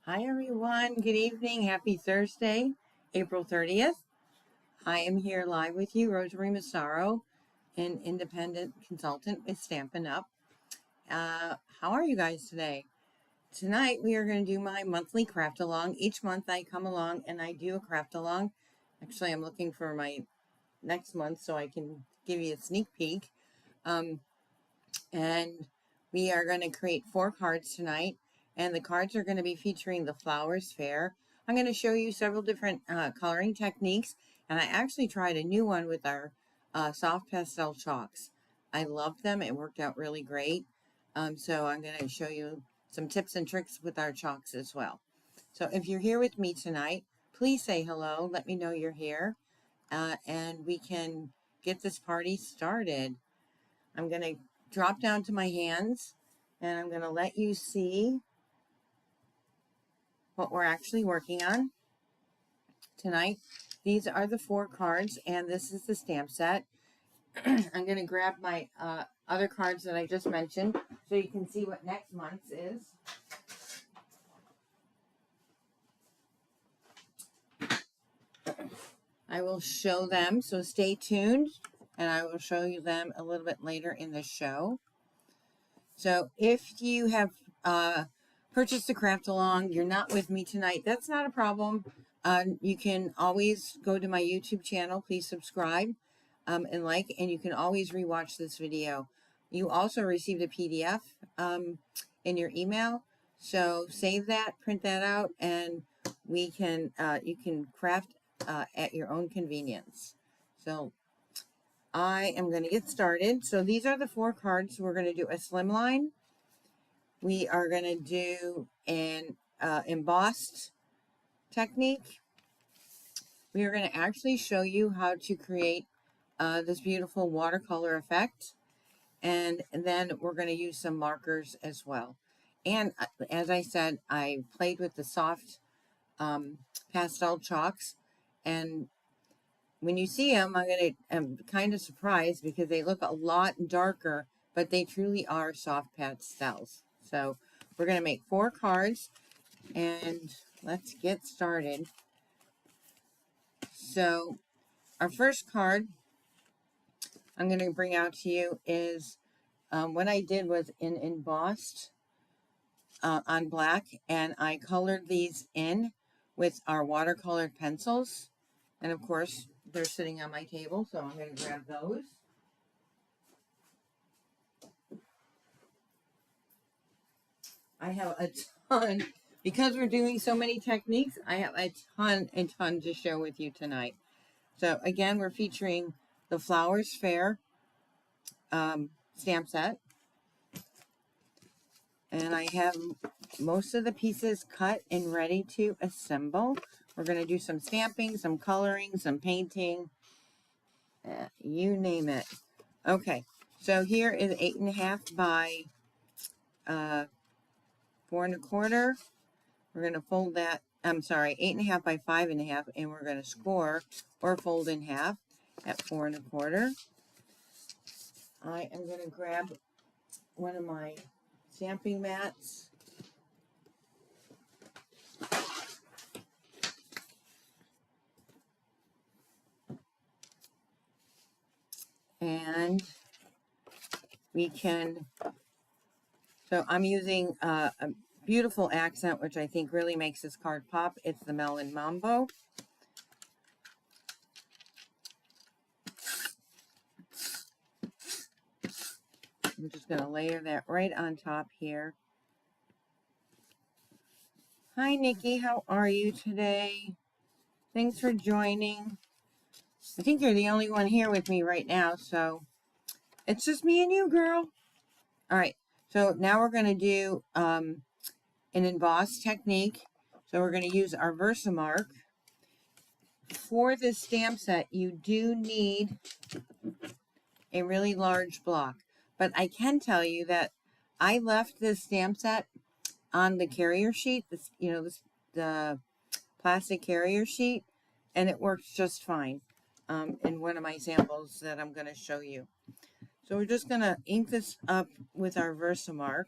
Hi, everyone. Good evening. Happy Thursday, April 30th. I am here live with you, Rosemarie Massaro, an independent consultant with Stampin' Up. How are you guys today? Tonight, we are going to do my monthly craft along. Each month, I come along and I do a craft along. Actually, I'm looking for my next month so I can give you a sneak peek. And we are going to create 4 cards tonight, and the cards are going to be featuring the Flowers Fair. I'm going to show you several different coloring techniques, and I actually tried a new one with our soft pastel chalks. I loved them. It worked out really great. So I'm going to show you some tips and tricks with our chalks as well. So if you're here with me tonight, please say hello. Let me know you're here, and we can get this party started. I'm going to drop down to my hands and I'm going to let you see what we're actually working on tonight. These are the 4 cards and this is the stamp set. I'm going to grab my other cards that I just mentioned so you can see what next month's is. I will show them, so stay tuned, and I will show you them a little bit later in the show. So if you have purchased a craft along, you're not with me tonight, that's not a problem. You can always go to my YouTube channel. Please subscribe and like, and you can always rewatch this video. You also received a PDF in your email, so save that, print that out, and we can you can craft at your own convenience. So I am going to get started. So these are the 4 cards. We're going to do a slimline. We are going to do an embossed technique. We are going to actually show you how to create this beautiful watercolor effect. And then we're going to use some markers as well. And as I said, I played with the soft pastel chalks. And when you see them, I'm kind of surprised because they look a lot darker, but they truly are soft pastels. So we're going to make 4 cards and let's get started. So our first card I'm going to bring out to you is what I did was embossed on black, and I colored these in with our watercolored pencils. And of course, they're sitting on my table, so I'm going to grab those. I have a ton, because we're doing so many techniques, I have a ton to share with you tonight. So again, we're featuring the Flowers Fair stamp set. And I have most of the pieces cut and ready to assemble. We're going to do some stamping, some coloring, some painting, you name it. Okay, so here is 8.5 by 4 1/4. We're going to fold that, I'm sorry, 8.5 by 5.5, and we're going to score or fold in half at 4 1/4. I am going to grab one of my stamping mats. And we can, so I'm using a beautiful accent, which I think really makes this card pop. It's the Melon Mambo. I'm just going to layer that right on top here. Hi, Nikki. How are you today? Thanks for joining. I think you're the only one here with me right now, so it's just me and you, girl. All right. So now we're going to do an emboss technique. So we're going to use our Versamark. For this stamp set, you do need a really large block. But I can tell you that I left this stamp set on the carrier sheet, the plastic carrier sheet, and it works just fine in one of my samples that I'm going to show you. So we're just going to ink this up with our Versamark.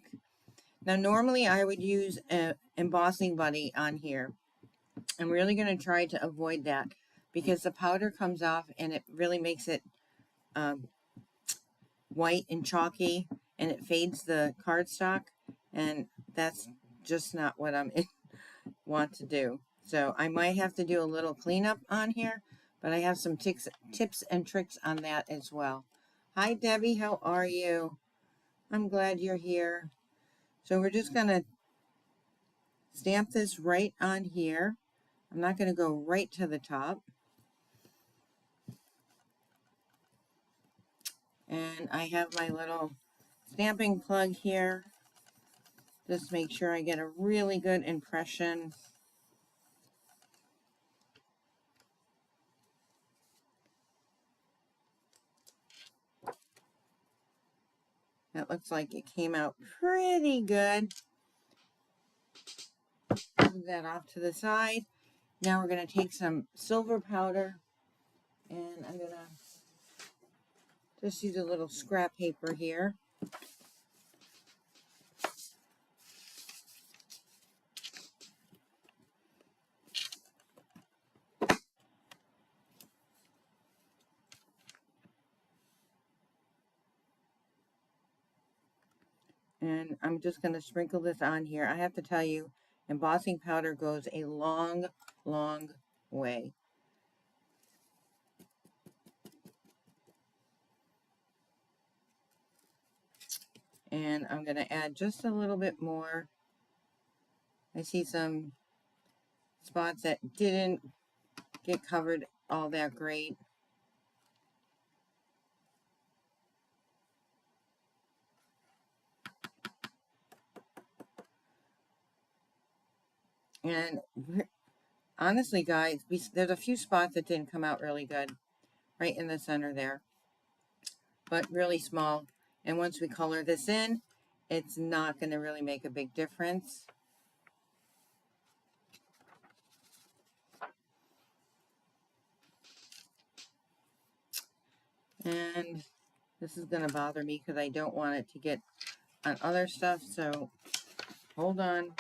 Now, normally I would use an embossing buddy on here. I'm really going to try to avoid that because the powder comes off and it really makes it white and chalky, and it fades the cardstock, and that's just not what I want to do. So I might have to do a little cleanup on here, but I have some tips and tricks on that as well. Hi Debbie, how are you? I'm glad you're here. So we're just going to stamp this right on here. I'm not going to go right to the top. And I have my little stamping plug here. Just make sure I get a really good impression. That looks like it came out pretty good. Move that off to the side. Now we're going to take some silver powder, and I'm going to just use a little scrap paper here. And I'm just going to sprinkle this on here. I have to tell you, embossing powder goes a long, long way. And I'm going to add just a little bit more. I see some spots that didn't get covered all that great. And honestly, guys, there's a few spots that didn't come out really good. Right in the center there. But really small. And once we color this in, it's not going to really make a big difference. And this is going to bother me because I don't want it to get on other stuff. So hold on.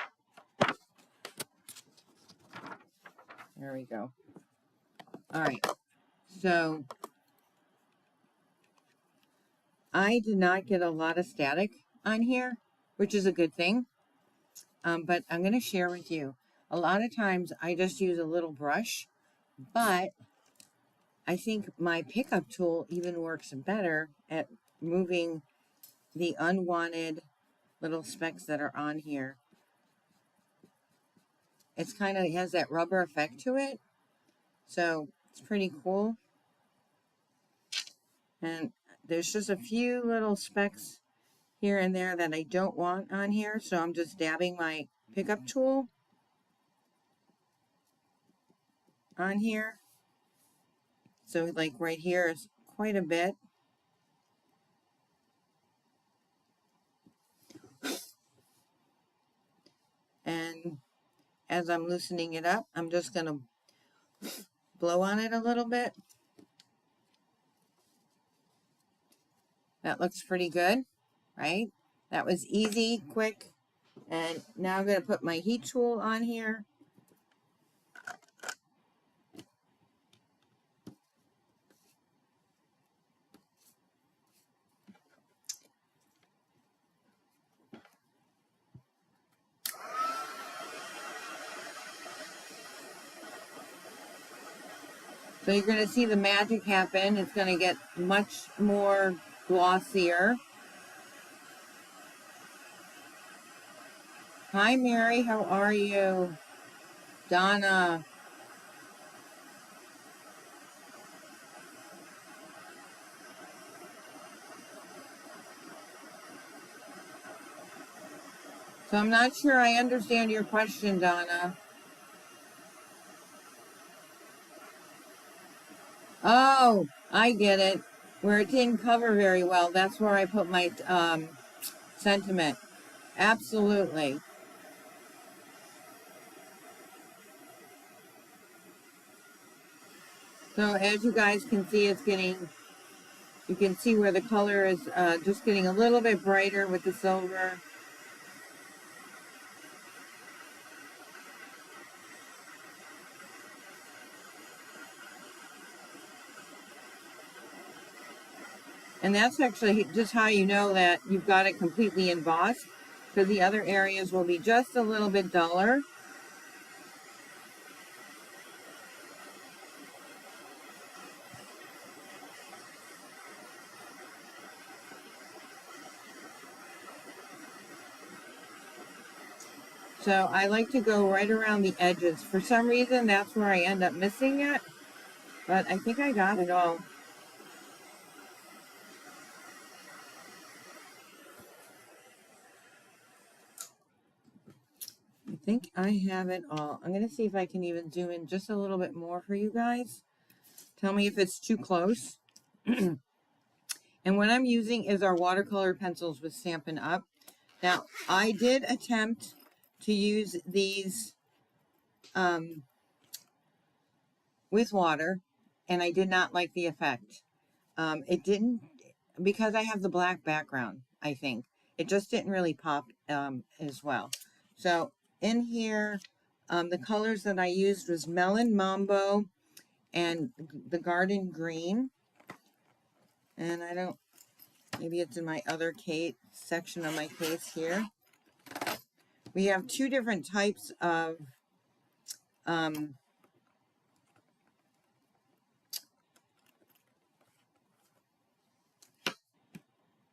There we go. All right. So I did not get a lot of static on here, which is a good thing. But I'm going to share with you. A lot of times I just use a little brush, but I think my pickup tool even works better at moving the unwanted little specks that are on here. It's kind of has that rubber effect to it. So it's pretty cool. And there's just a few little specks here and there that I don't want on here. So I'm just dabbing my pickup tool on here. So like right here is quite a bit. And as I'm loosening it up, I'm just going to blow on it a little bit. That looks pretty good, right? That was easy, quick. And now I'm going to put my heat tool on here. So you're going to see the magic happen. It's going to get much more glossier. Hi, Mary. How are you? Donna. So I'm not sure I understand your question, Donna. Oh, I get it. Where it didn't cover very well, that's where I put my sentiment. Absolutely. So as you guys can see, it's getting, you can see where the color is just getting a little bit brighter with the silver. And that's actually just how you know that you've got it completely embossed, because the other areas will be just a little bit duller. So I like to go right around the edges. For some reason, that's where I end up missing it, but I think I got it all. I think I have it all. I'm going to see if I can even zoom in just a little bit more for you guys. Tell me if it's too close. And what I'm using is our watercolor pencils with Stampin' Up. Now, I did attempt to use these with water, and I did not like the effect. It didn't, because I have the black background, I think. It just didn't really pop as well. So in here, the colors that I used was Melon Mambo and the Garden Green. And I don't, maybe it's in my other case section of my case here. We have two different types of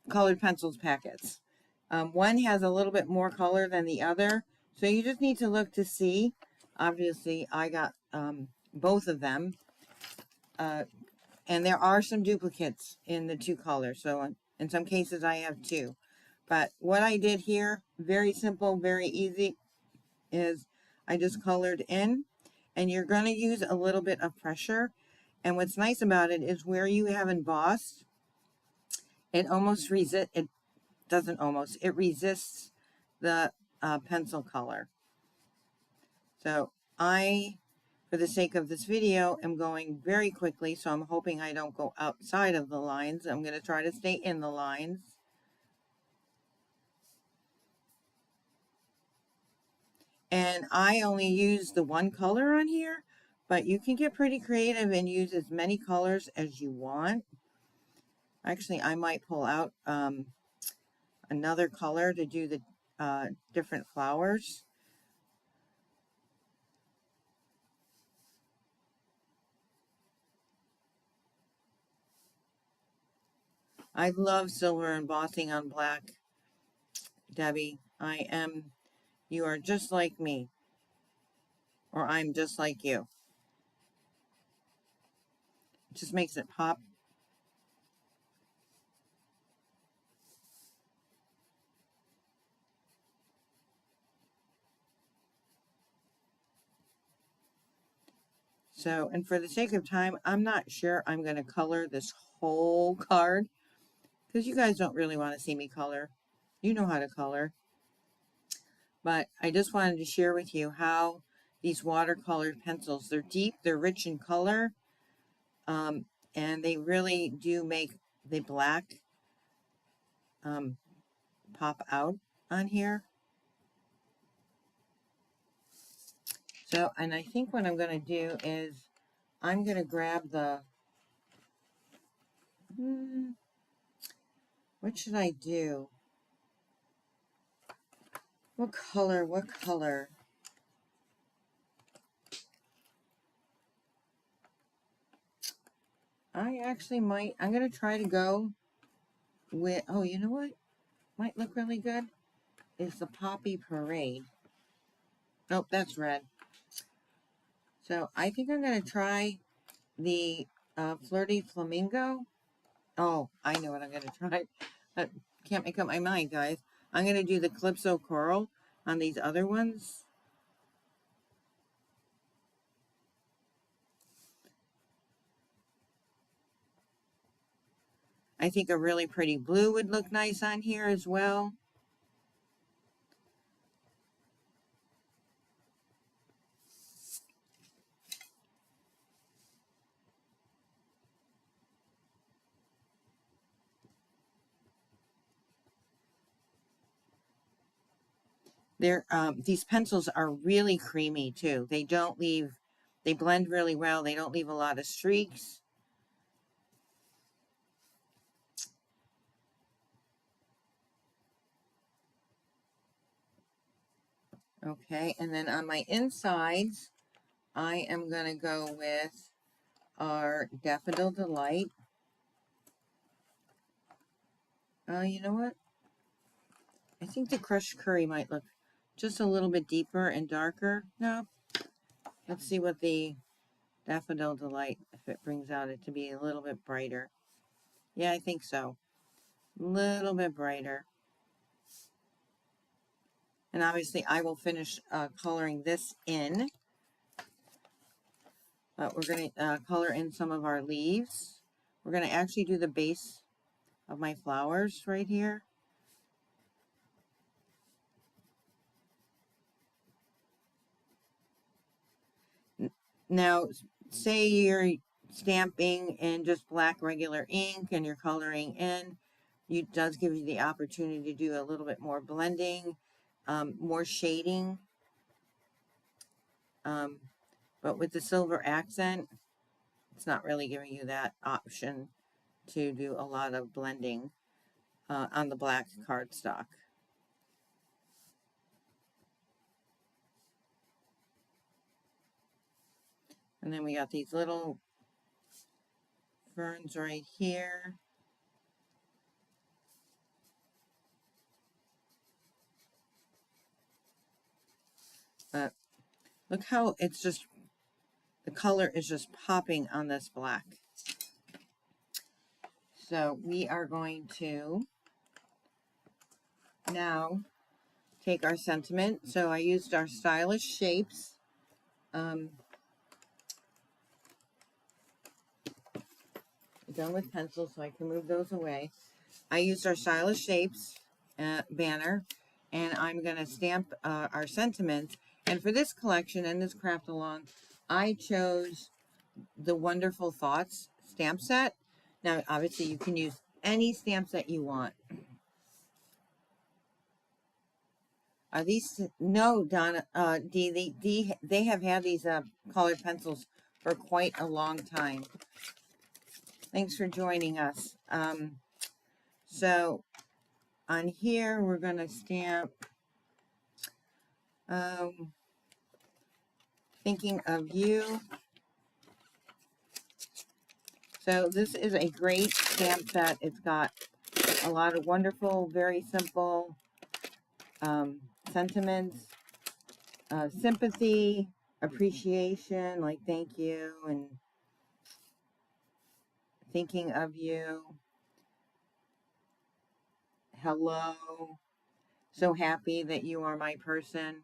colored pencils packets. One has a little bit more color than the other, so you just need to look to see. Obviously, I got both of them, and there are some duplicates in the two colors, so in some cases I have two. But what I did here, very simple, very easy, is I just colored in, and you're going to use a little bit of pressure. And what's nice about it is where you have embossed, it almost resists, it doesn't almost, it resists the pencil color. So I, for the sake of this video, am going very quickly, so I'm hoping I don't go outside of the lines. I'm going to try to stay in the lines. And I only use the one color on here, but you can get pretty creative and use as many colors as you want. Actually, I might pull out another color to do the different flowers. I love silver embossing on black, Debbie. You are just like me, or I'm just like you. It just makes it pop. So, and for the sake of time, I'm not sure I'm going to color this whole card, because you guys don't really want to see me color. You know how to color. But I just wanted to share with you how these watercolor pencils, they're deep, they're rich in color, and they really do make the black pop out on here. So, and I think what I'm going to do is I'm going to grab the, what should I do? What color? What color? I actually might, I'm going to try to go with, oh, you know what? Might look really good is the Poppy Parade. Nope, that's red. So I think I'm going to try the Flirty Flamingo. Oh, I know what I'm going to try. I can't make up my mind, guys. I'm going to do the Calypso Coral on these other ones. I think a really pretty blue would look nice on here as well. These pencils are really creamy too. They don't leave, they blend really well. They don't leave a lot of streaks. Okay, and then on my insides, I am going to go with our Daffodil Delight. You know what? I think the crushed curry might look just a little bit deeper and darker. No, let's see what the Daffodil Delight, if it brings out it to be a little bit brighter. Yeah, I think so. A little bit brighter. And obviously I will finish coloring this in. We're going to color in some of our leaves. We're going to actually do the base of my flowers right here. Now, say you're stamping in just black regular ink and you're coloring in, it does give you the opportunity to do a little bit more blending, more shading. But with the silver accent, it's not really giving you that option to do a lot of blending on the black cardstock. And then we got these little ferns right here. But look how it's just, the color is just popping on this black. So we are going to now take our sentiment. So I used our Stylish Shapes. Done with pencils, so I can move those away. I used our Stylish Shapes banner, and I'm going to stamp our sentiments. And for this collection and this craft along, I chose the Wonderful Thoughts stamp set. Now, obviously, you can use any stamp set you want. Are these, no, Donna, they have had these colored pencils for quite a long time. Thanks for joining us. So on here, we're going to stamp Thinking of You. So this is a great stamp set. It's got a lot of wonderful, very simple sentiments, sympathy, appreciation, like thank you, and thinking of you, hello, so happy that you are my person.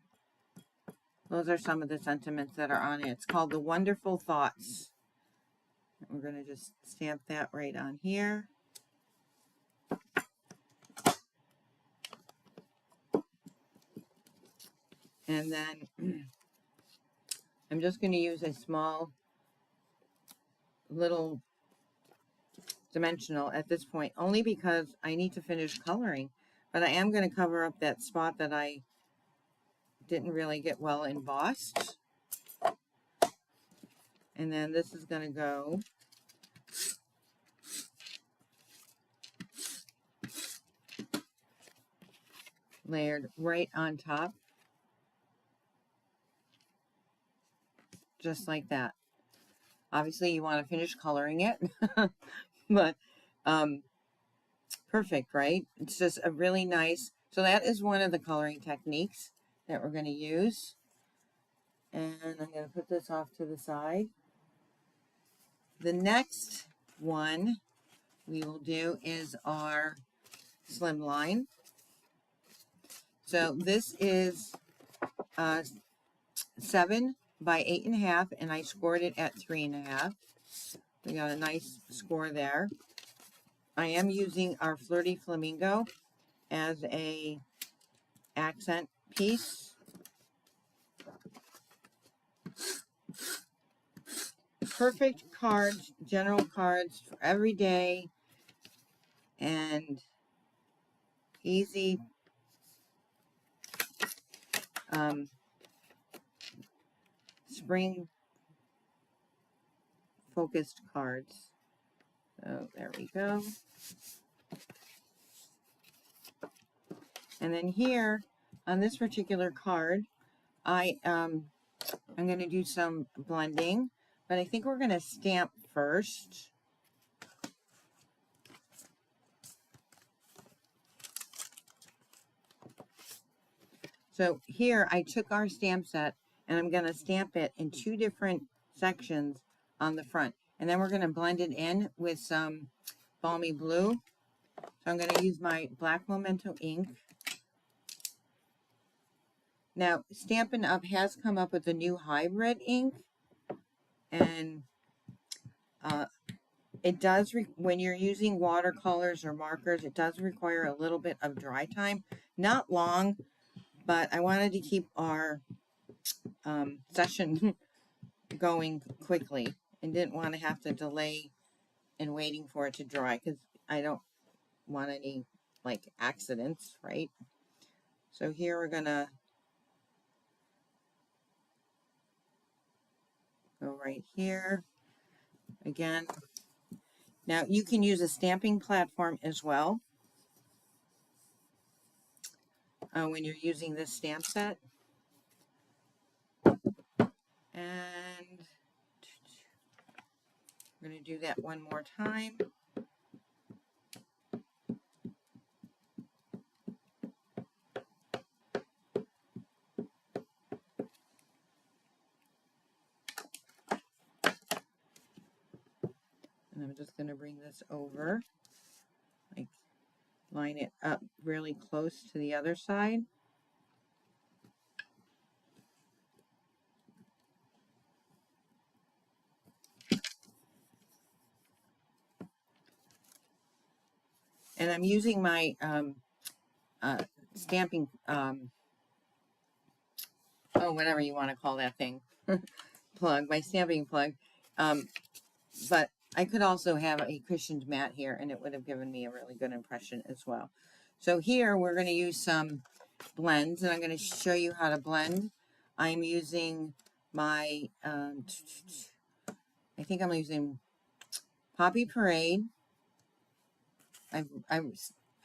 Those are some of the sentiments that are on it. It's called The Wonderful Thoughts. We're going to just stamp that right on here. And then I'm just going to use a small little dimensional at this point, only because I need to finish coloring. But I am going to cover up that spot that I didn't really get well embossed. And then this is going to go layered right on top. Just like that. Obviously, you want to finish coloring it. But perfect, right? It's just a really nice, so that is one of the coloring techniques that we're going to use. And I'm going to put this off to the side. The next one we will do is our slimline. So this is 7 by 8.5, and I scored it at 3.5. We got a nice score there. I am using our Flirty Flamingo as a accent piece. Perfect cards, general cards for every day, and easy spring focused cards. So there we go. And then here on this particular card, I'm going to do some blending, but I think we're going to stamp first. So here I took our stamp set and I'm going to stamp it in 2 different sections on the front. And then we're going to blend it in with some Balmy Blue. So I'm going to use my Black Memento ink. Now, Stampin' Up! Has come up with a new hybrid ink. And it does, when you're using watercolors or markers, it does require a little bit of dry time. Not long, but I wanted to keep our session going quickly and didn't want to have to delay in waiting for it to dry because I don't want any like accidents, right? So here we're gonna go right here again. Now you can use a stamping platform as well when you're using this stamp set. And we're going to do that one more time. And I'm just going to bring this over, like line it up really close to the other side. And I'm using my stamping, whatever you want to call that thing, plug, my stamping plug. But I could also have a cushioned mat here and it would have given me a really good impression as well. So here we're going to use some blends and I'm going to show you how to blend. I'm using my, I think I'm using Poppy Parade. I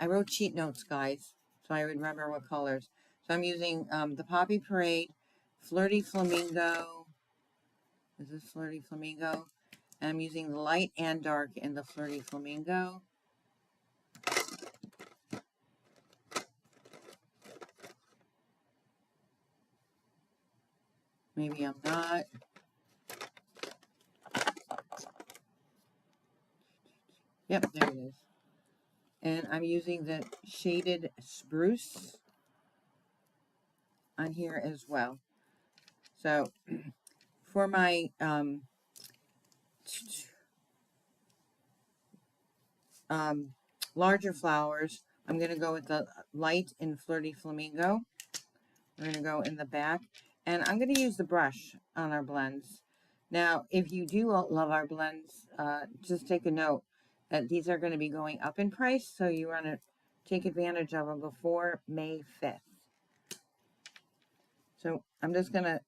wrote cheat notes, guys, so I remember what colors. So I'm using the Poppy Parade, Flirty Flamingo. Is this Flirty Flamingo? And I'm using the light and dark in the Flirty Flamingo. Maybe I'm not. Yep, there it is. And I'm using the shaded spruce on here as well. So for my larger flowers, I'm going to go with the light and Flirty Flamingo. We're going to go in the back. And I'm going to use the brush on our blends. Now, if you do love our blends, just take a note that these are going to be going up in price. So you want to take advantage of them before May 5th. So I'm just going to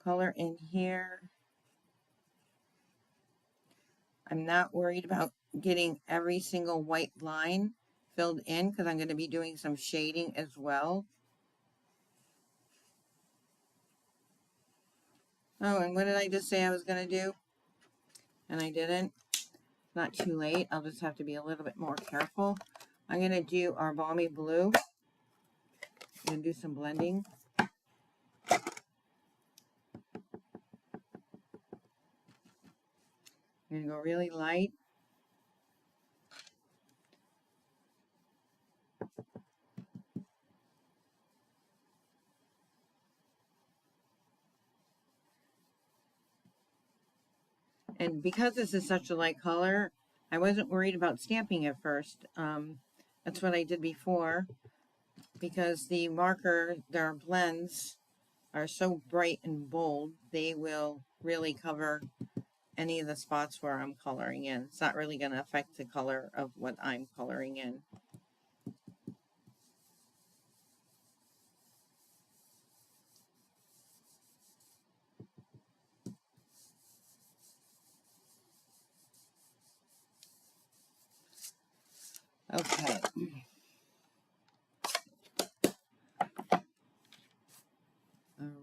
color in here. I'm not worried about getting every single white line filled in because I'm going to be doing some shading as well. Oh, and what did I just say I was going to do? And I didn't. Not too late. I'll just have to be a little bit more careful. I'm going to do our Balmy Blue. I'm going to do some blending. I'm going to go really light. And because this is such a light color, I wasn't worried about stamping at first. That's what I did before. Because the marker, their blends are so bright and bold, they will really cover any of the spots where I'm coloring in. It's not really going to affect the color of what I'm coloring in. Okay.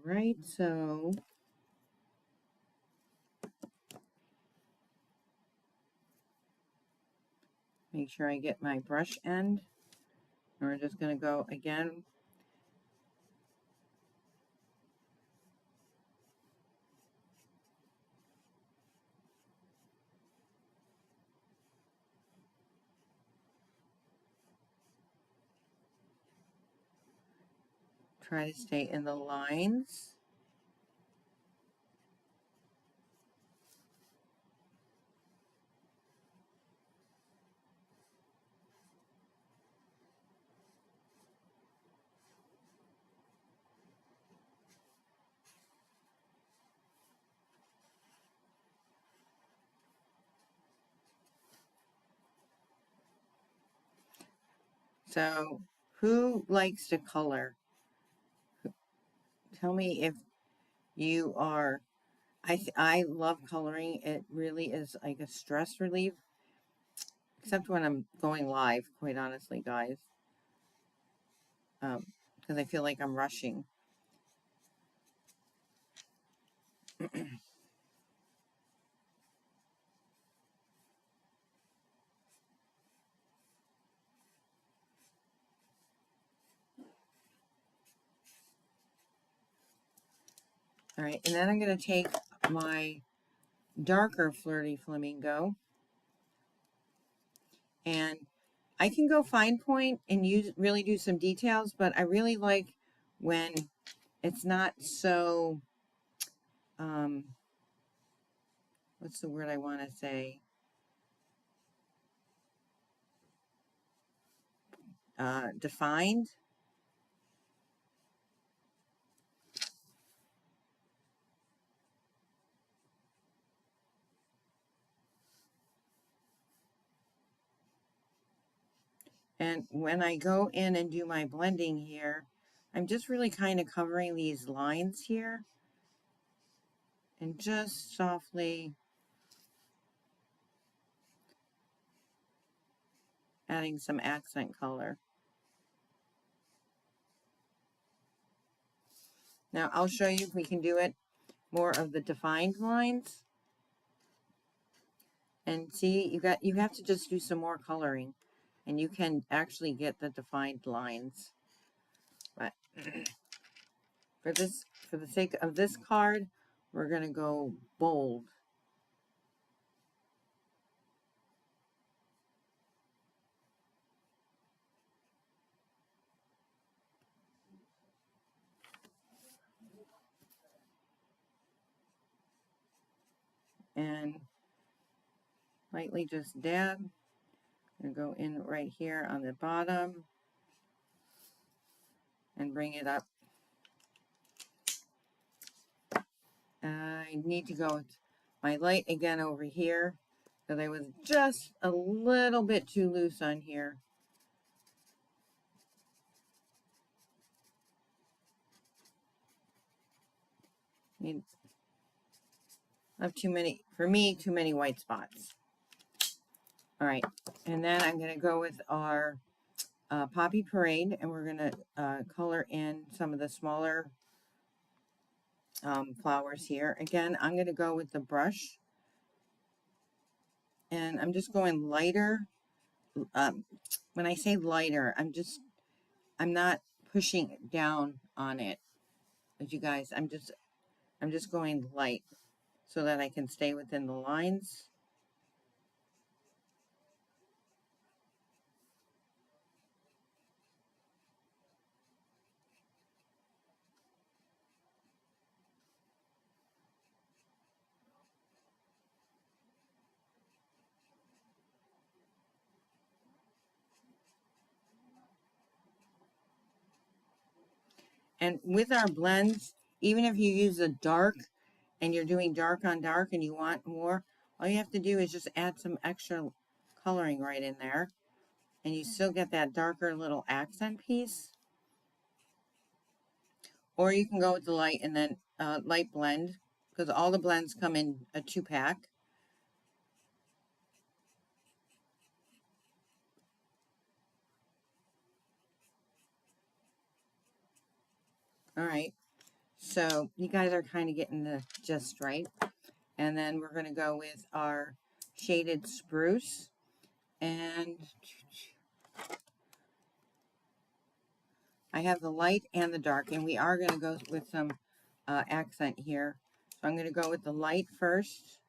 right, so make sure I get my brush end. And we're just going to go again. Try to stay in the lines. So, who likes to color? Tell me if you are. I love coloring. It really is like a stress relief, except when I'm going live. Quite honestly, guys, because I feel like I'm rushing. All right, and then I'm going to take my darker Flirty Flamingo, and I can go fine point and really do some details, but I really like when it's not so, what's the word I want to say? Defined. And when I go in and do my blending here, I'm just really kind of covering these lines here and just softly adding some accent color. Now I'll show you if we can do it more of the defined lines. And see, you have to just do some more coloring and you can actually get the defined lines. But for the sake of this card, we're going to go bold. And lightly just dab and go in right here on the bottom and bring it up. I need to go with my light again over here because I was just a little bit too loose on here. I have too many, for me, too many white spots. All right, and then I'm going to go with our Poppy Parade, and we're going to color in some of the smaller flowers here. Again, I'm going to go with the brush, and I'm just going lighter. When I say lighter, I'm not pushing down on it. As you guys, I'm just going light so that I can stay within the lines. And with our blends, even if you use a dark and you're doing dark on dark and you want more, all you have to do is just add some extra coloring right in there. And you still get that darker little accent piece. Or you can go with the light and then light blend, because all the blends come in a 2-pack. All right. So you guys are kind of getting the gist right. And then we're going to go with our shaded spruce. And I have the light and the dark. And we are going to go with some accent here. So I'm going to go with the light first.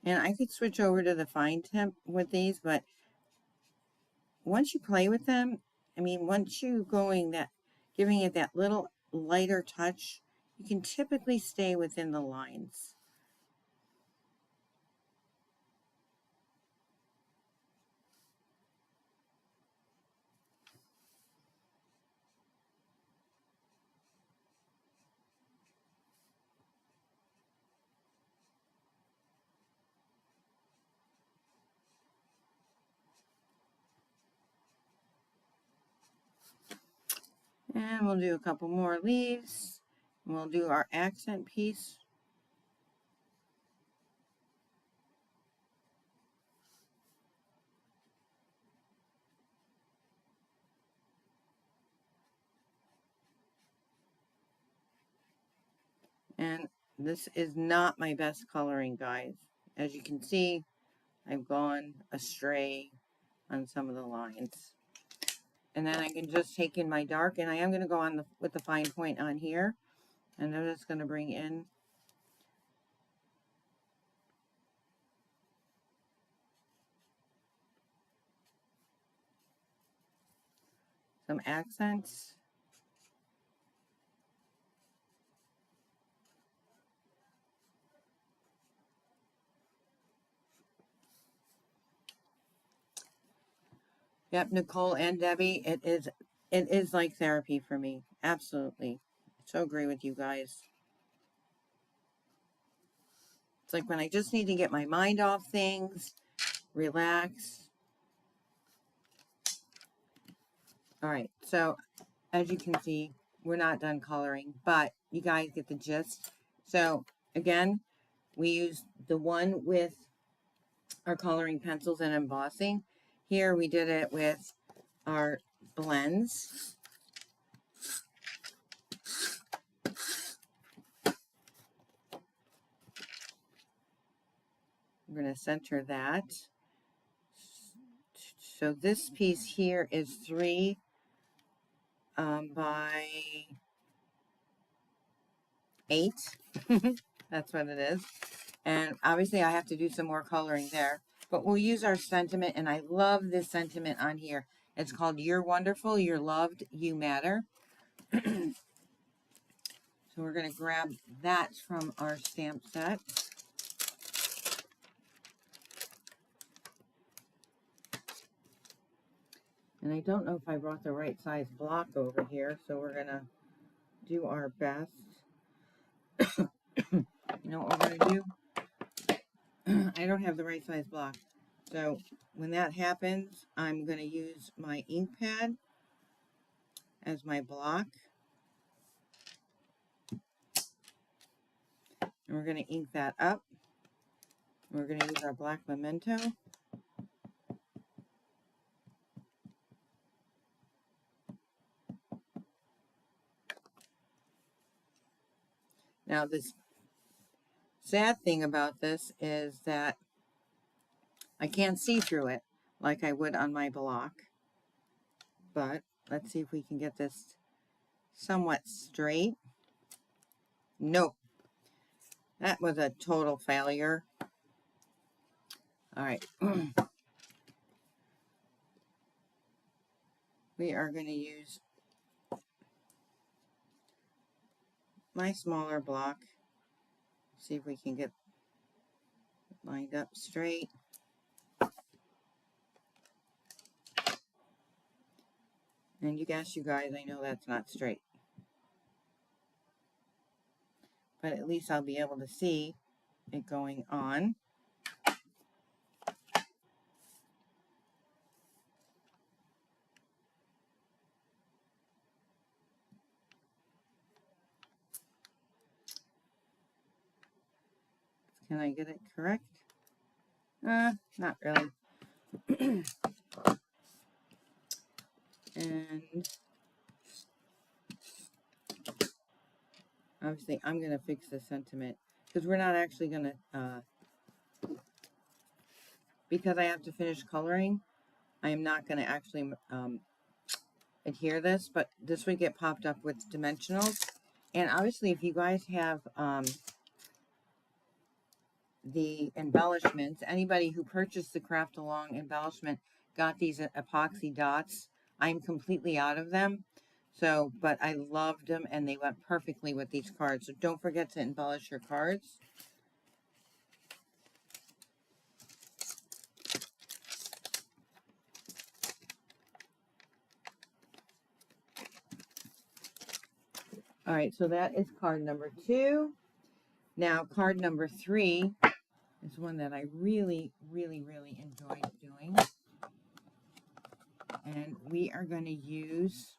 And I could switch over to the fine tip with these, but once you play with them, I mean, once you giving it that little lighter touch, you can typically stay within the lines. And we'll do a couple more leaves. And we'll do our accent piece. And this is not my best coloring, guys. As you can see, I've gone astray on some of the lines. And then I can just take in my dark, and I am going to go on with the fine point on here. And I'm just going to bring in some accents. Yep, Nicole and Debbie, it is like therapy for me. Absolutely. So agree with you guys. It's like when I just need to get my mind off things, relax. All right, so as you can see, we're not done coloring, but you guys get the gist. So again, we use the one with our coloring pencils and embossing. Here we did it with our blends. We're going to center that. So this piece here is 3 by 8. That's what it is. And obviously I have to do some more coloring there. But we'll use our sentiment, and I love this sentiment on here. It's called You're Wonderful, You're Loved, You Matter. So we're going to grab that from our stamp set. And I don't know if I brought the right size block over here, so we're going to do our best. You know what we're going to do? I don't have the right size block. So when that happens, I'm going to use my ink pad as my block. And we're going to ink that up. We're going to use our black memento. Now, this sad thing about this is that I can't see through it like I would on my block. But let's see if we can get this somewhat straight. Nope. That was a total failure. All right. We are going to use my smaller block. See if we can get lined up straight. And you guys, I know that's not straight. But at least I'll be able to see it going on. Can I get it correct? Not really. And obviously I'm going to fix the sentiment because we're not actually going to, because I have to finish coloring, I am not going to actually adhere this, but this would get popped up with dimensionals. And obviously if you guys have the embellishments, anybody who purchased the Craft Along embellishment got these epoxy dots. I'm completely out of them. So, but I loved them and they went perfectly with these cards. So don't forget to embellish your cards. All right, so that is card number 2. Now, card number 3 is one that I really, really, really enjoyed doing. And we are going to use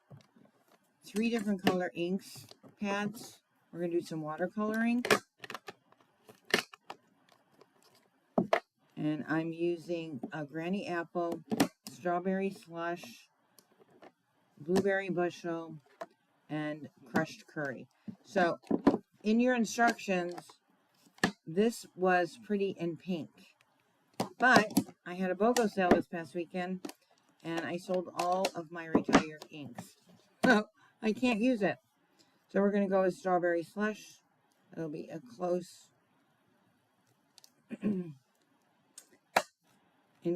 3 different color inks pads. We're going to do some watercoloring. And I'm using a Granny Apple, Strawberry Slush, Blueberry Bushel, and Crushed Curry. So in your instructions, this was pretty in pink. But I had a BOGO sale this past weekend, and I sold all of my retired inks. So I can't use it. So we're going to go with Strawberry Slush. It'll be a close in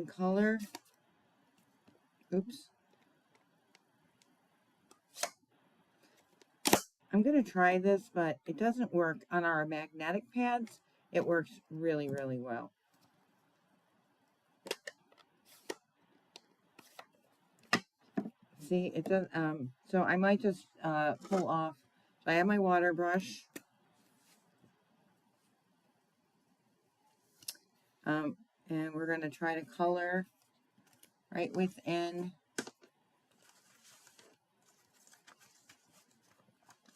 color. Oops. I'm going to try this, but it doesn't work on our magnetic pads. It works really, really well. See, it does. So I might just pull off. So I have my water brush. And we're going to try to color right within.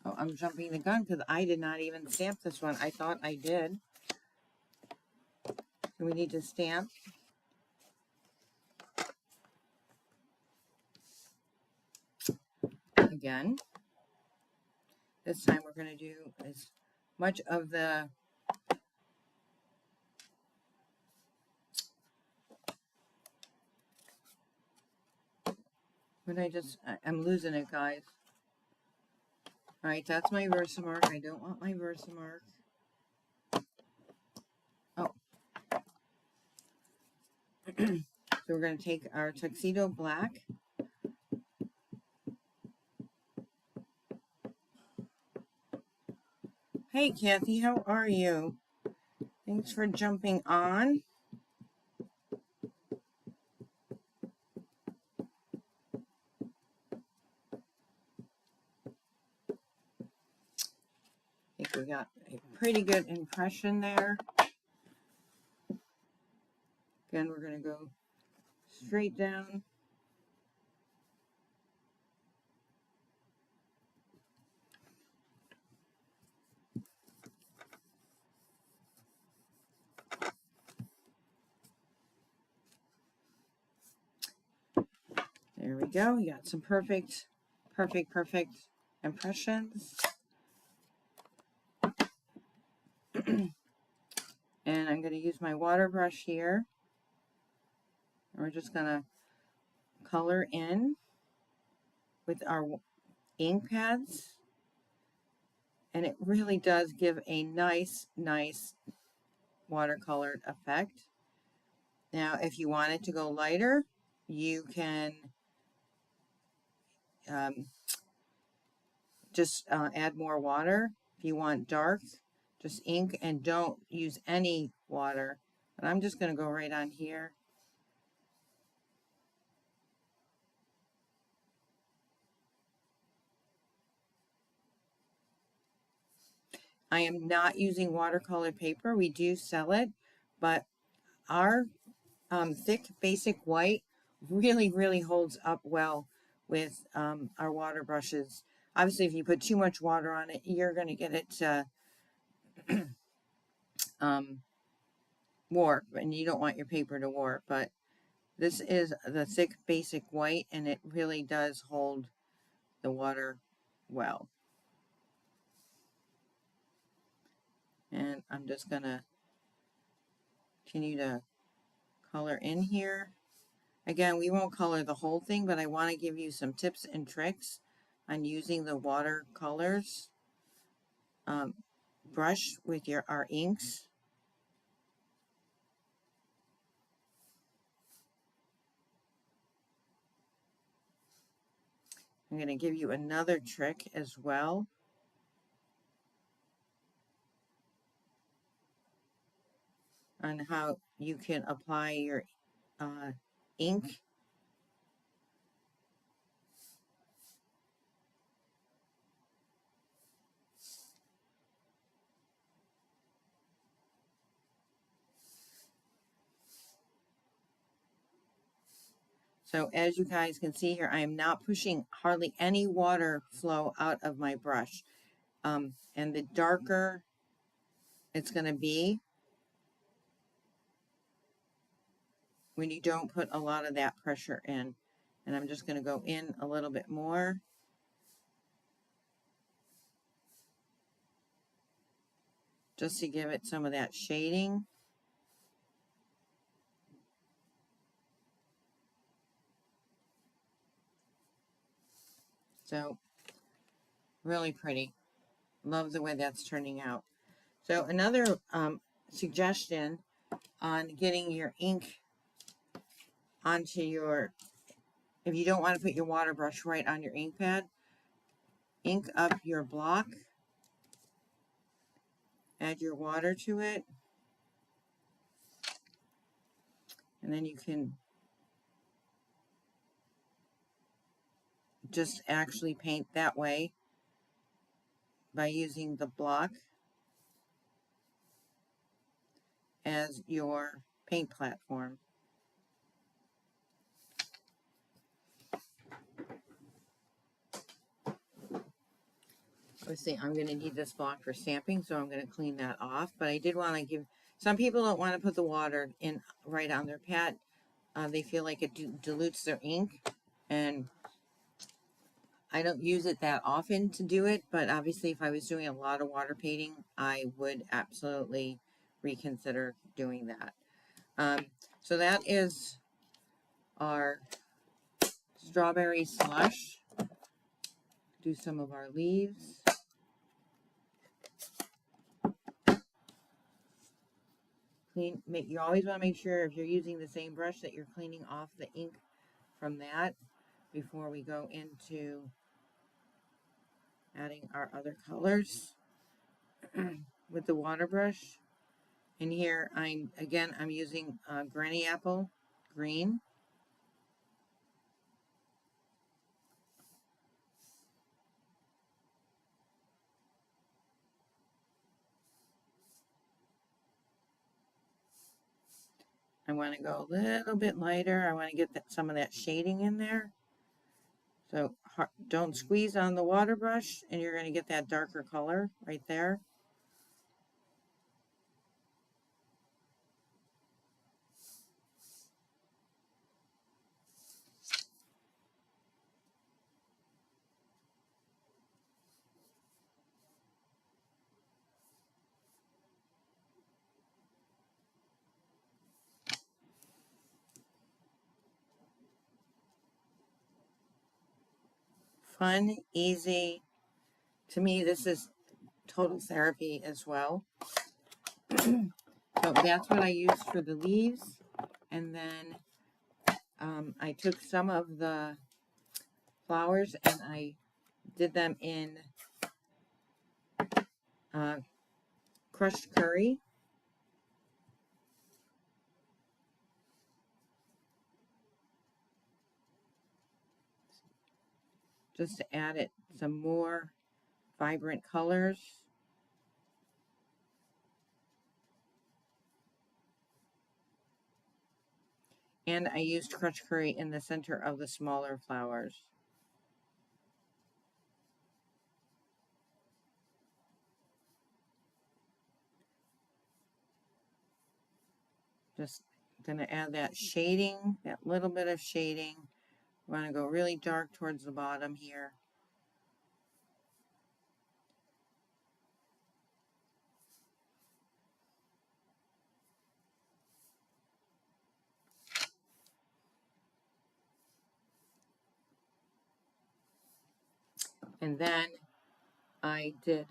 Oh, I'm jumping the gun because I did not even stamp this one. I thought I did. So we need to stamp. Again. This time we're going to do as much of the I'm losing it, guys. All right, that's my Versamark. I don't want my Versamark. Oh. So we're going to take our Tuxedo Black. Hey, Kathy, how are you? Thanks for jumping on. I think we got a pretty good impression there. Again, we're going to go straight down. There we go. We got some perfect impressions. And I'm going to use my water brush here. And we're just going to color in with our ink pads. And it really does give a nice watercolored effect. Now, if you want it to go lighter, you can just add more water. If you want dark, just ink and don't use any water. But I'm just going to go right on here. I am not using watercolor paper. We do sell it, but our thick basic white really holds up well with our water brushes. Obviously, if you put too much water on it, you're going to get it warp, and you don't want your paper to warp, but this is the thick basic white, and it really does hold the water well. And I'm just gonna continue to color in here. Again, we won't color the whole thing, but I want to give you some tips and tricks on using the watercolors brush with our inks. I'm going to give you another trick as well. On how you can apply your ink. So as you guys can see here, I am not pushing hardly any water flow out of my brush. And the darker it's going to be when you don't put a lot of that pressure in. And I'm just going to go in a little bit more. Just to give it some of that shading. So, really pretty. Love the way that's turning out. So another suggestion on getting your ink onto your, if you don't want to put your water brush right on your ink pad, ink up your block, add your water to it, and then you can just actually paint that way by using the block as your paint platform. Obviously, I'm going to need this block for stamping, so I'm going to clean that off. But I did want to give, some people don't want to put the water in right on their pad. They feel like it dilutes their ink, and I don't use it that often to do it, but obviously if I was doing a lot of water painting, I would absolutely reconsider doing that. So that is our strawberry slush. Do some of our leaves. You always want to make sure if you're using the same brush that you're cleaning off the ink from that before we go into adding our other colors with the water brush. And here I'm using Granny Apple green. I want to go a little bit lighter. I want to get some of that shading in there. So don't squeeze on the water brush, and you're going to get that darker color right there. Fun, easy. To me, this is total therapy as well. So that's what I used for the leaves. And then I took some of the flowers and I did them in crushed curry. Just to add it some more vibrant colors. And I used crushed curry in the center of the smaller flowers. Just going to add that shading, that little bit of shading. We want to go really dark towards the bottom here. And then I did,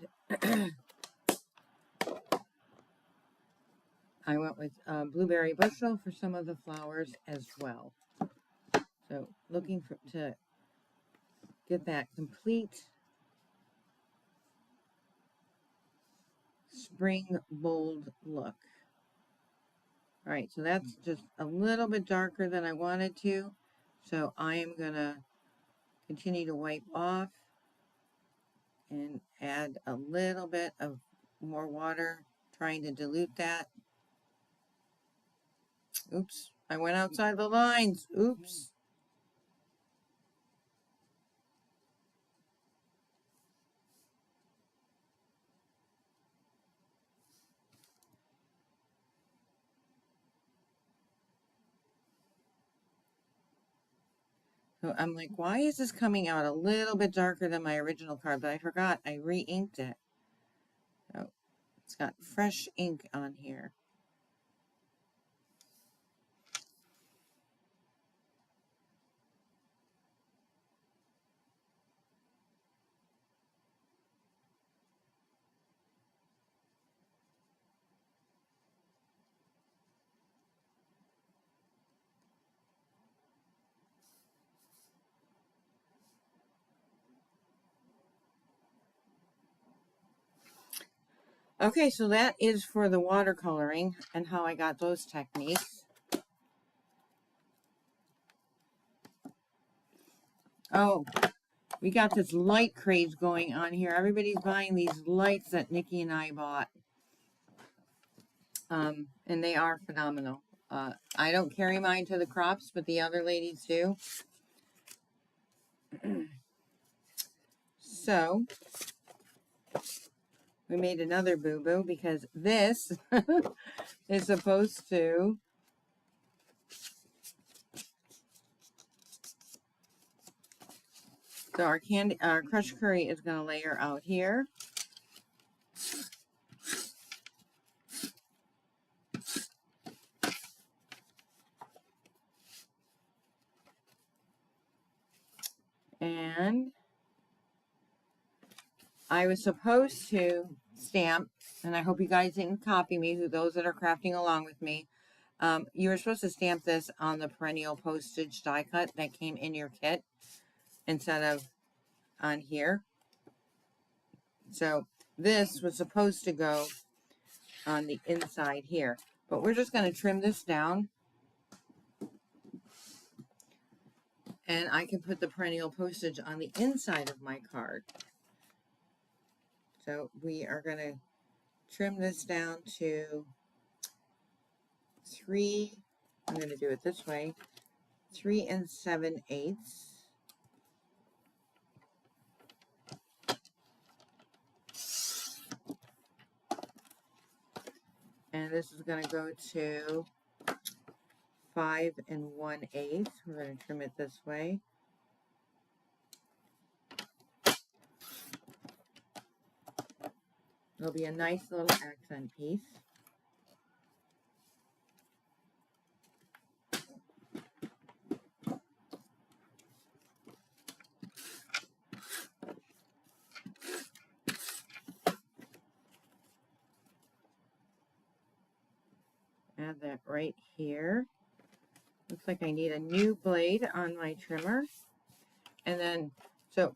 I went with blueberry bushel for some of the flowers as well. So looking to get that complete spring bold look. All right, so that's just a little bit darker than I wanted to. So I am going to continue to wipe off and add a little bit of more water, trying to dilute that. Oops, I went outside the lines. Oops. So I'm like, why is this coming out a little bit darker than my original card? But I forgot I re-inked it. So it's got fresh ink on here. Okay, so that is for the watercoloring and how I got those techniques. Oh, we got this light craze going on here. Everybody's buying these lights that Nikki and I bought. And they are phenomenal. I don't carry mine to the crops, but the other ladies do. So, we made another boo-boo because this is supposed to so our crushed curry is going to layer out here. And I was supposed to stamp, and I hope you guys didn't copy me, those that are crafting along with me. You were supposed to stamp this on the perennial postage die cut that came in your kit instead of on here. So this was supposed to go on the inside here, but we're just going to trim this down. And I can put the perennial postage on the inside of my card. So we are going to trim this down to 3, I'm going to do it this way, 3 7/8. And this is going to go to 5 1/8. We're going to trim it this way. It'll be a nice little accent piece. Add that right here. Looks like I need a new blade on my trimmer. And then, so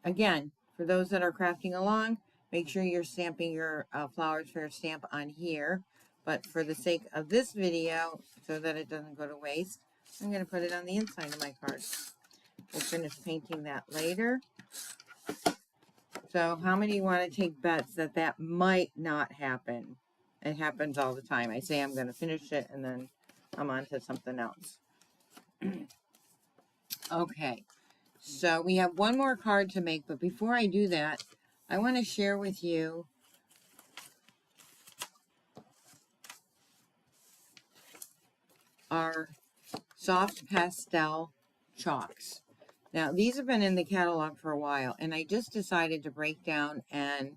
again, for those that are crafting along, make sure you're stamping your Flowers Fair stamp on here. But for the sake of this video, so that it doesn't go to waste, I'm going to put it on the inside of my card. We'll finish painting that later. So how many want to take bets that that might not happen? It happens all the time. I say I'm going to finish it and then I'm on to something else. Okay, so we have one more card to make, but before I do that, I want to share with you are soft pastel chalks. Now, these have been in the catalog for a while, and I just decided to break down and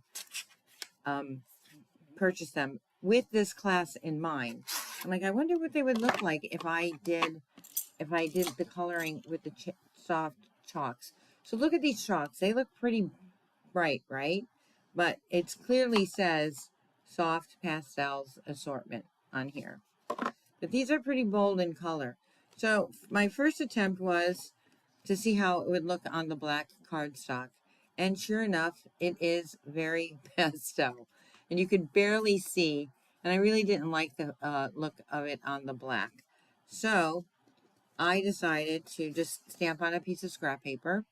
purchase them with this class in mind. I'm like, I wonder what they would look like if I did the coloring with the soft chalks. So look at these chalks. They look pretty bright, right? But it clearly says soft pastels assortment on here. But these are pretty bold in color. So my first attempt was to see how it would look on the black cardstock. And sure enough, it is very pastel. And you could barely see. And I really didn't like the look of it on the black. So I decided to just stamp on a piece of scrap paper.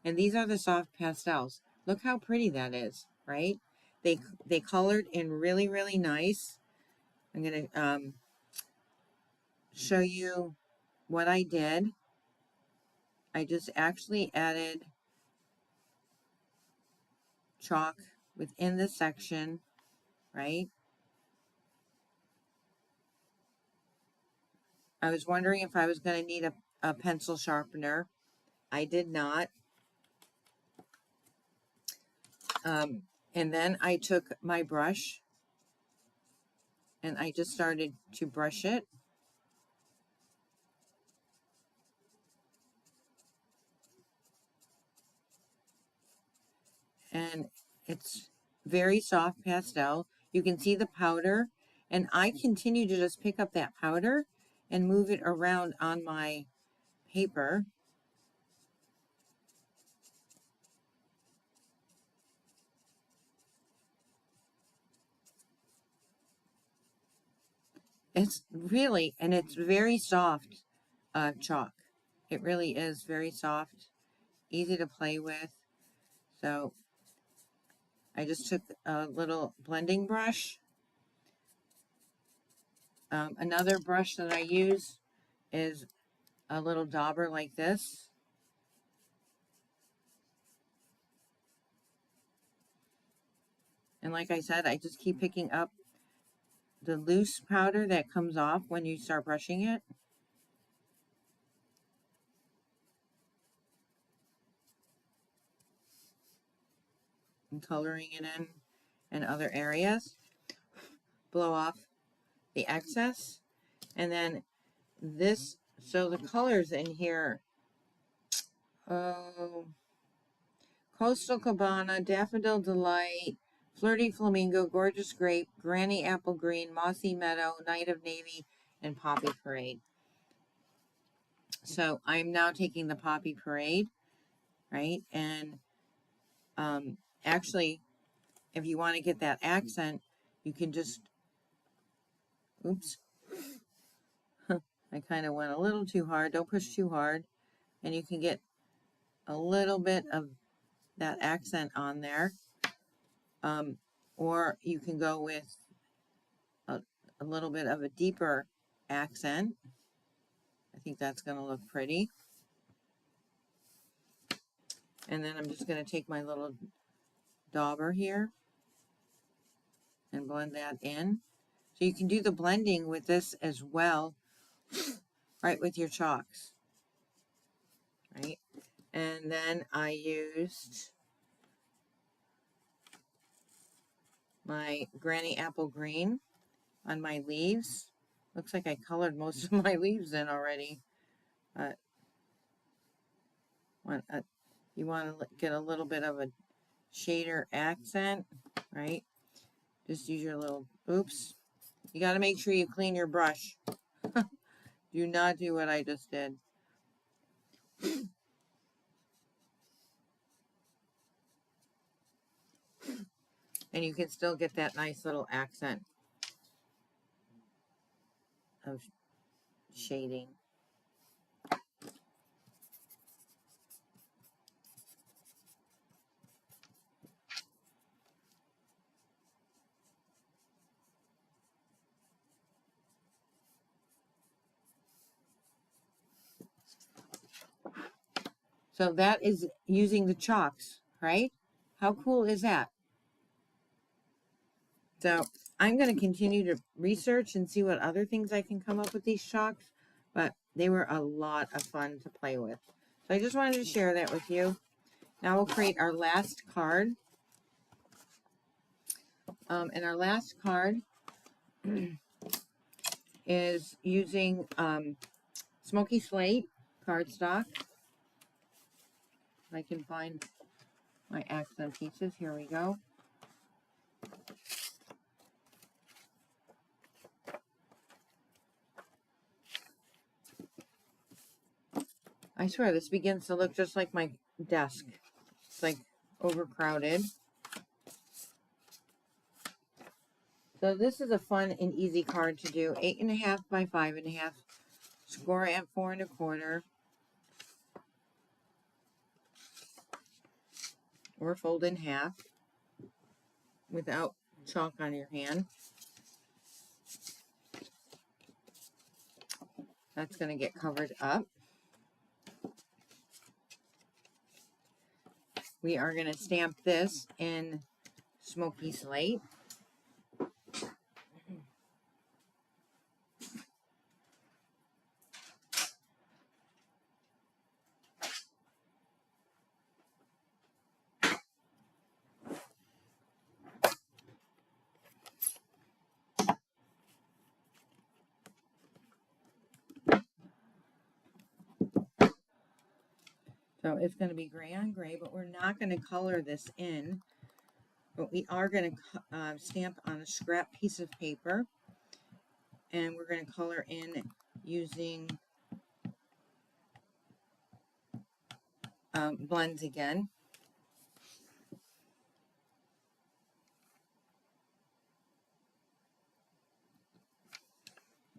And these are the soft pastels. Look how pretty that is, right? They colored in really, really nice. I'm going to show you what I did. I just actually added chalk within the section, right? I was wondering if I was going to need a pencil sharpener. I did not. And then I took my brush and I just started to brush it. And it's very soft pastel. You can see the powder, and I continue to just pick up that powder and move it around on my paper. It's really, and it's very soft chalk. It really is very soft, easy to play with. So I just took a little blending brush. Another brush that I use is a little dauber like this. And like I said, I just keep picking up the loose powder that comes off when you start brushing it. And coloring it in other areas. Blow off the excess. And then this, so the colors in here, Coastal Cabana, Daffodil Delight, Flirty Flamingo, Gorgeous Grape, Granny Apple Green, Mossy Meadow, Night of Navy, and Poppy Parade. So I'm now taking the Poppy Parade, right? And actually, if you want to get that accent, you can just, oops, I kind of went a little too hard. Don't push too hard. And you can get a little bit of that accent on there. Or you can go with a little bit of a deeper accent. I think that's going to look pretty. And then I'm just going to take my little dauber here and blend that in. So you can do the blending with this as well, right, with your chalks, right? And then I used my Granny Apple Green on my leaves. Looks like I colored most of my leaves in already. You want to get a little bit of a shader accent, right? Just use your little, oops. You got to make sure you clean your brush. Do not do what I just did. And you can still get that nice little accent of shading. So that is using the chalks, right? How cool is that? So I'm going to continue to research and see what other things I can come up with these chalks. but they were a lot of fun to play with. So I just wanted to share that with you. Now we'll create our last card. And our last card is using Smoky Slate cardstock. I can find my accent pieces. Here we go. I swear this begins to look just like my desk. It's like overcrowded. So this is a fun and easy card to do. 8.5 by 5.5. Score at 4 1/4. Or fold in half without chalk on your hand. That's going to get covered up. We are going to stamp this in Smoky Slate. So it's going to be gray on gray, but we're not going to color this in. But we are going to stamp on a scrap piece of paper. And we're going to color in using blends again.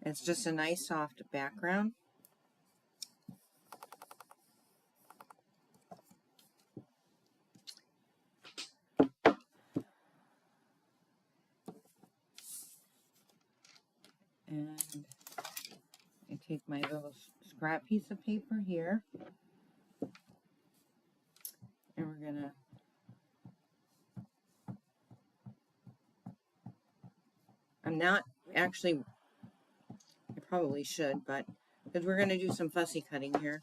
It's just a nice soft background. And I take my little scrap piece of paper here. And we're going to I'm not actually, I probably should, but because we're going to do some fussy cutting here.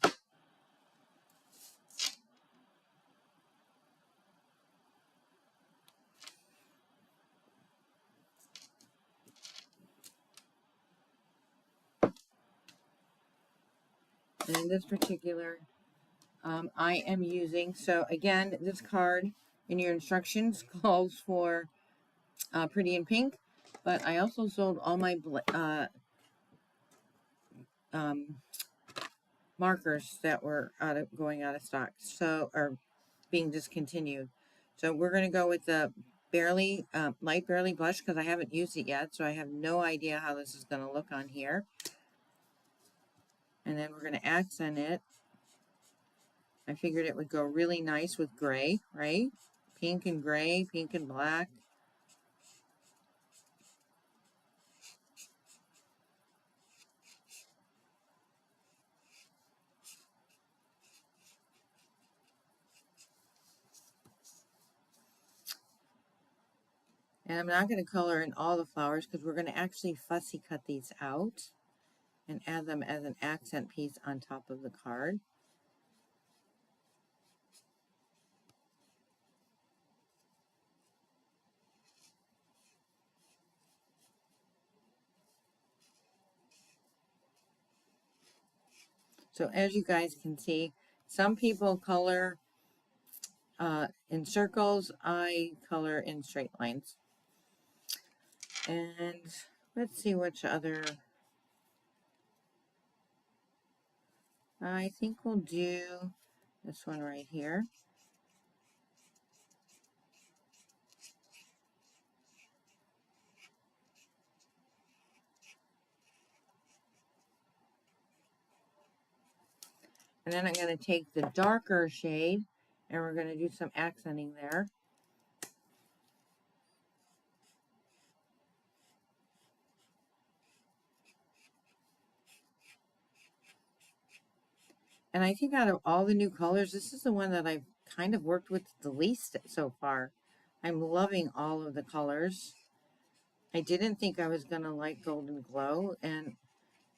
And in this particular, I am using, so again, this card in your instructions calls for Pretty in Pink, but I also sold all my markers that were going out of stock, so, or being discontinued. So we're going to go with the light Barely blush because I haven't used it yet, so I have no idea how this is going to look on here. And then we're going to accent it. I figured it would go really nice with gray, right? Pink and gray, pink and black. And I'm not going to color in all the flowers because we're going to actually fussy cut these out and add them as an accent piece on top of the card. So as you guys can see, some people color in circles. I color in straight lines. And let's see which other. I think we'll do this one right here. And then I'm going to take the darker shade and we're going to do some accenting there. And I think out of all the new colors, this is the one that I've kind of worked with the least so far. I'm loving all of the colors. I didn't think I was going to like Golden Glow, and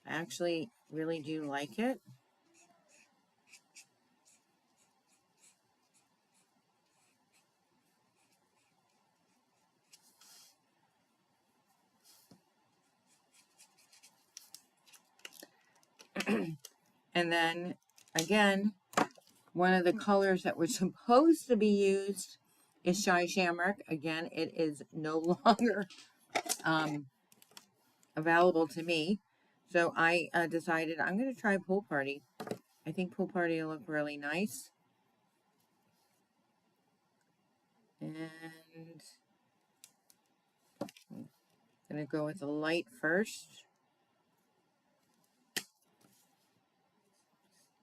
actually really do like it. And then again, one of the colors that was supposed to be used is Shy Shamrock. Again, it is no longer available to me. So I decided I'm going to try Pool Party. I think Pool Party will look really nice. And I'm going to go with the light first.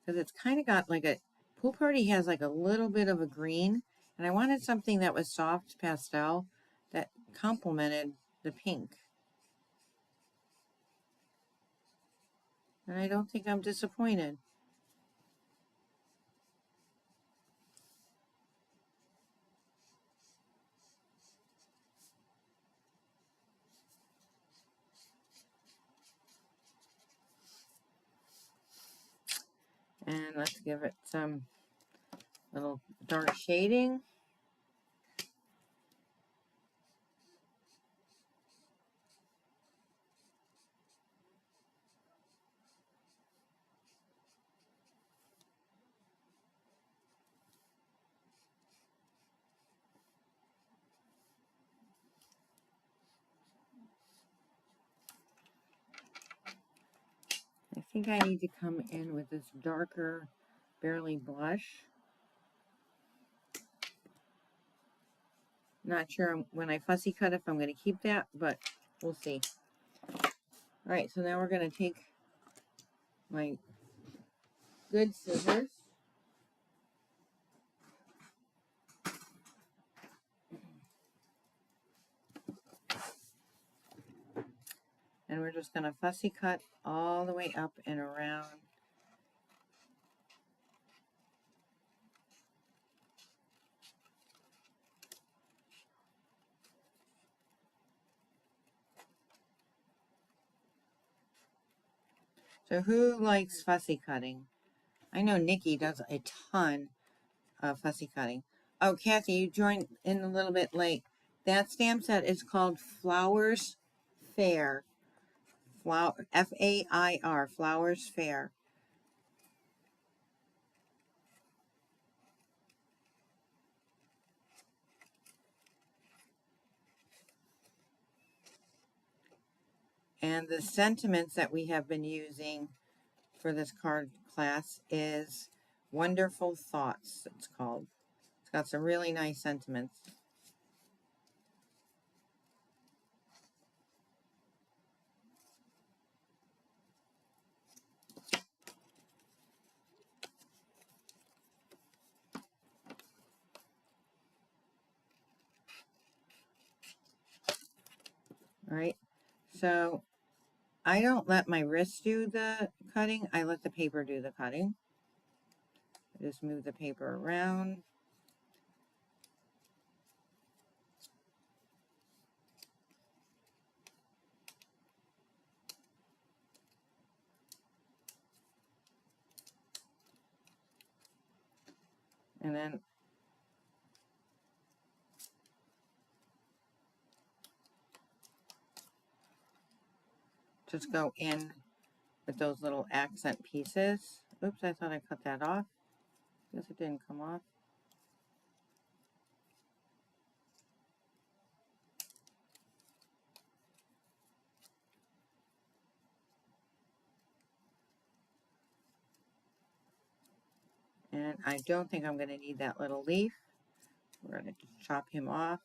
Because it's kind of got like a, Pool Party has like a little bit of a green. And I wanted something that was soft pastel that complemented the pink. And I don't think I'm disappointed. And let's give it some little dark shading. I think I need to come in with this darker Barely Blush. Not sure when I fussy cut if I'm going to keep that, but we'll see. All right, so now we're going to take my good scissors. And we're just going to fussy cut all the way up and around. So who likes fussy cutting? I know Nikki does a ton of fussy cutting. Oh, Kathy, you joined in a little bit late. That stamp set is called Flowers Fair. F-A-I-R, Flowers Fair. And the sentiments that we have been using for this card class is Wonderful Thoughts, it's called. It's got some really nice sentiments. All right, so I don't let my wrist do the cutting. I let the paper do the cutting. I just move the paper around. And then just go in with those little accent pieces. Oops, I thought I cut that off. Guess it didn't come off. And I don't think I'm going to need that little leaf. We're going to chop him off.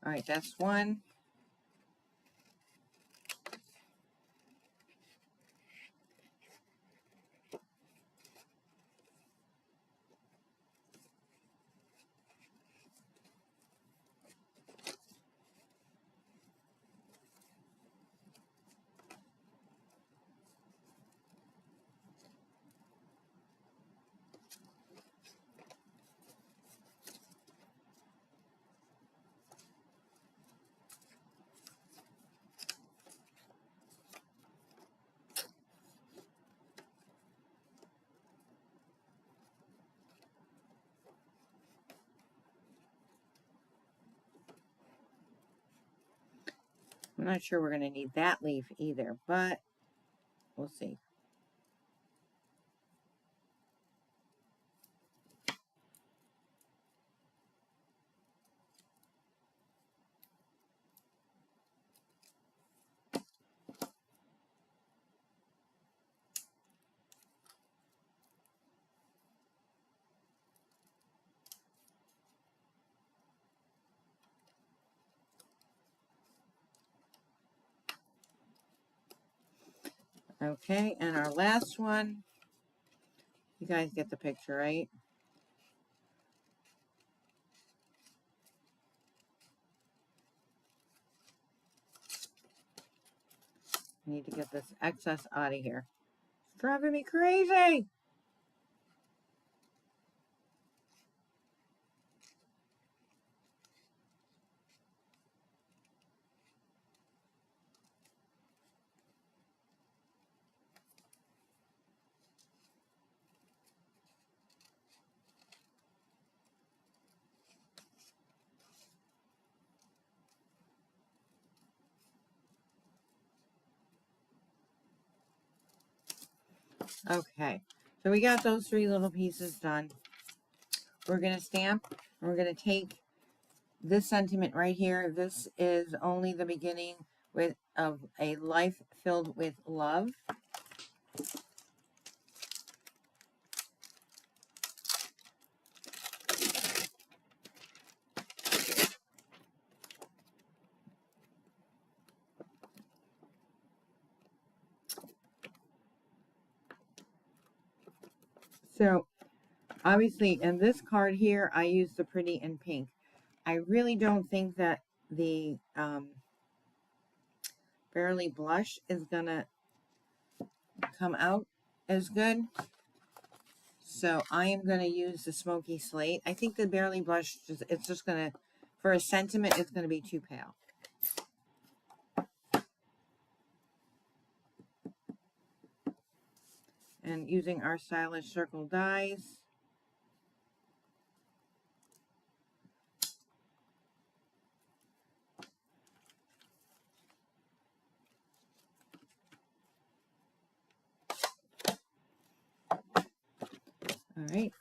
All right, that's one. not sure we're going to need that leaf either, but we'll see. Okay, and our last one, you guys get the picture, right? I need to get this excess out of here. It's driving me crazy. Okay, so we got those 3 little pieces done. We're going to stamp, and we're going to take this sentiment right here. This is only the beginning of a life filled with love. So obviously in this card here, I use the pretty in pink. I really don't think that the Barely Blush is gonna come out as good. So I am gonna use the Smoky Slate. I think the Barely Blush, it's just gonna, for a sentiment, it's gonna be too pale. And using our Stylish Circle dies. All right,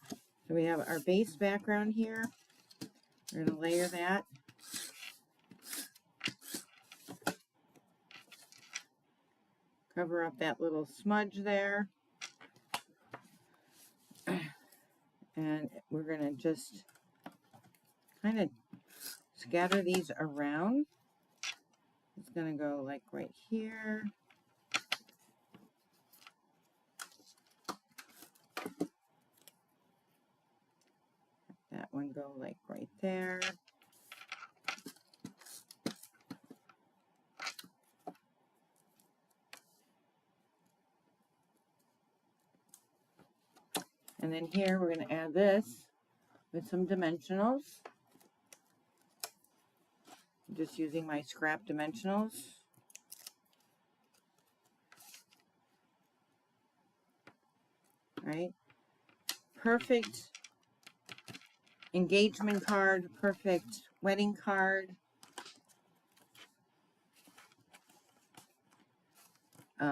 so we have our base background here. We're going to layer that. Cover up that little smudge there. And we're going to just kind of scatter these around. It's going to go like right here. That one go like right there. And then here we're going to add this with some dimensionals. I'm just using my scrap dimensionals. Right? Perfect engagement card, perfect wedding card.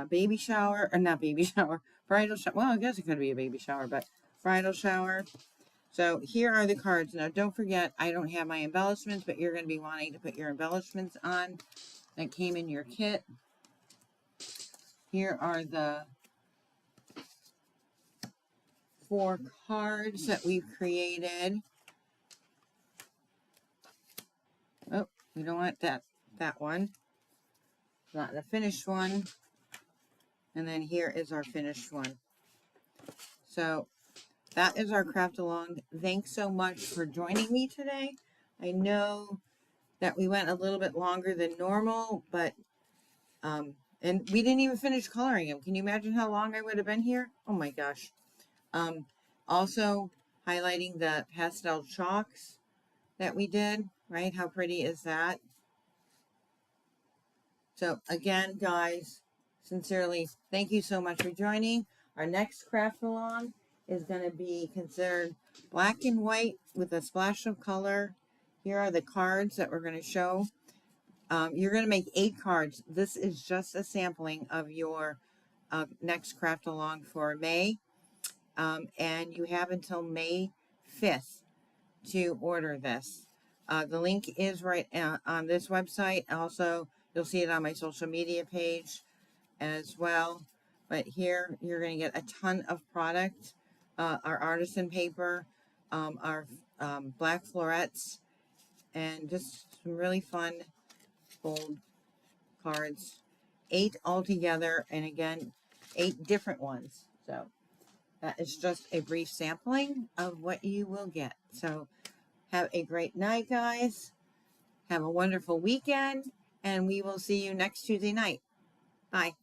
Baby shower, or not baby shower, bridal shower. Well, I guess it could be a baby shower, but bridal shower. So here are the cards. Now, don't forget, I don't have my embellishments, but you're going to be wanting to put your embellishments on that came in your kit. Here are the 4 cards that we've created. Oh, we don't want that one. Not the finished one. And then here is our finished one. So that is our craft along. Thanks so much for joining me today. I know that we went a little bit longer than normal, but and we didn't even finish coloring them. Can you imagine how long I would have been here? Oh my gosh. Also highlighting the pastel chalks that we did, right? How pretty is that? So again, guys, sincerely, thank you so much for joining. Our next craft along is going to be considered black and white with a splash of color. Here are the cards that we're going to show. You're going to make 8 cards. This is just a sampling of your next craft along for May. And you have until May 5th to order this. The link is right on this website. Also, you'll see it on my social media page as well. But here you're going to get a ton of product. Our artisan paper, our black florets, and just some really fun gold cards. 8 altogether, and again, 8 different ones. So that is just a brief sampling of what you will get. So have a great night, guys. Have a wonderful weekend, and we will see you next Tuesday night. Bye.